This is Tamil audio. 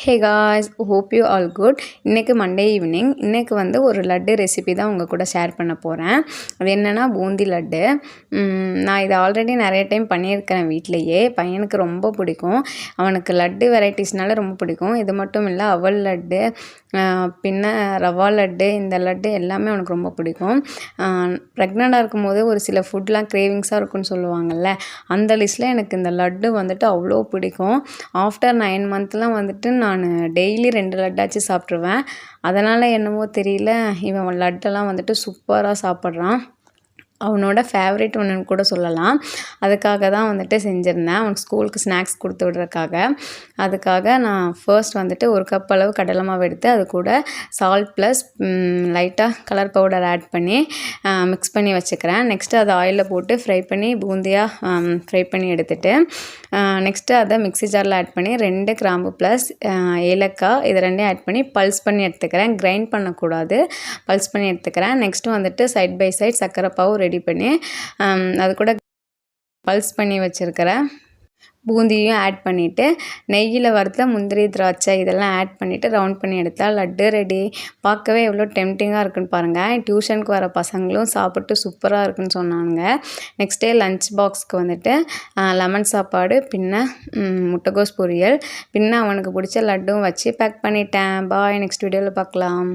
Hey guys, hope you all good. இன்றைக்கி மண்டே ஈவினிங். இன்றைக்கி வந்து ஒரு லட்டு ரெசிபி தான் உங்கள் கூட ஷேர் பண்ண போகிறேன். அது என்னென்னா பூந்தி லட்டு. நான் இதை ஆல்ரெடி நிறைய டைம் பண்ணியிருக்கிறேன் வீட்டிலையே. பையனுக்கு ரொம்ப பிடிக்கும். அவனுக்கு லட்டு வெரைட்டிஸ்னால ரொம்ப பிடிக்கும். இது மட்டும் இல்லை, அவல் லட்டு, பின்ன ரவா லட்டு, இந்த லட்டு எல்லாமே அவனுக்கு ரொம்ப பிடிக்கும். ப்ரெக்னெண்ட்டாக இருக்கும்போது ஒரு சில ஃபுட்லாம் கிரேவிங்ஸாக இருக்குன்னு சொல்லுவாங்கள்ல, அந்த லிஸ்ட்டில் எனக்கு இந்த லட்டு வந்துட்டு அவ்வளோ பிடிக்கும். ஆஃப்டர் 9 மந்த்லாம் வந்துட்டு நான் டெய்லி 2 லட்டாச்சு சாப்பிட்ருவேன். அதனால் என்னமோ தெரியல, இவன் லட்டெல்லாம் வந்துட்டு சூப்பராக சாப்பிட்றான். அவனோட ஃபேவரட் ஒன்றுன்னு கூட சொல்லலாம். அதுக்காக தான் வந்துட்டு செஞ்சுருந்தேன், அவனுக்கு ஸ்கூலுக்கு ஸ்நாக்ஸ் கொடுத்து விட்றதுக்காக. அதுக்காக நான் ஃபர்ஸ்ட் வந்துட்டு 1 கப் அளவு கடலை மாவு எடுத்து அது கூட சால்ட் ப்ளஸ் லைட்டாக கலர் பவுடர் ஆட் பண்ணி மிக்ஸ் பண்ணி வச்சுக்கிறேன். நெக்ஸ்ட்டு அதை ஆயிலில் போட்டு ஃப்ரை பண்ணி பூந்தியாக ஃப்ரை பண்ணி எடுத்துகிட்டு நெக்ஸ்ட்டு அதை மிக்ஸி ஜாரில் ஆட் பண்ணி 2 கிராம்பு ப்ளஸ் ஏலக்காய் இது ரெண்டையும் ஆட் பண்ணி பல்ஸ் பண்ணி எடுத்துக்கிறேன். கிரைண்ட் பண்ணக்கூடாது, பல்ஸ் பண்ணி எடுத்துக்கிறேன். நெக்ஸ்ட்டு வந்துட்டு சைட் பை சைட் சர்க்கரை பாவு ரெடி பண்ணி அது கூட பல்ஸ் பண்ணி வச்சுருக்கிற பூந்தியும் ஆட் பண்ணிவிட்டு நெய்யில் வறுத்த முந்திரி திராட்சை இதெல்லாம் ஆட் பண்ணிவிட்டு ரவுண்ட் பண்ணி எடுத்தால் லட்டு ரெடி. பார்க்கவே எவ்வளோ டெம்டிங்காக இருக்குன்னு பாருங்கள். டியூஷனுக்கு வர பசங்களும் சாப்பிட்டு சூப்பராக இருக்குன்னு சொன்னாங்க. நெக்ஸ்ட் டே லஞ்ச் பாக்ஸ்க்கு வந்துட்டு லெமன் சாப்பாடு, பின்ன முட்டைகோஸ் பொரியல், பின்ன அவனுக்கு பிடிச்ச லட்டும் வச்சு பேக் பண்ணிட்டேன். பாய், நெக்ஸ்ட் வீடியோவில் பார்க்கலாம்.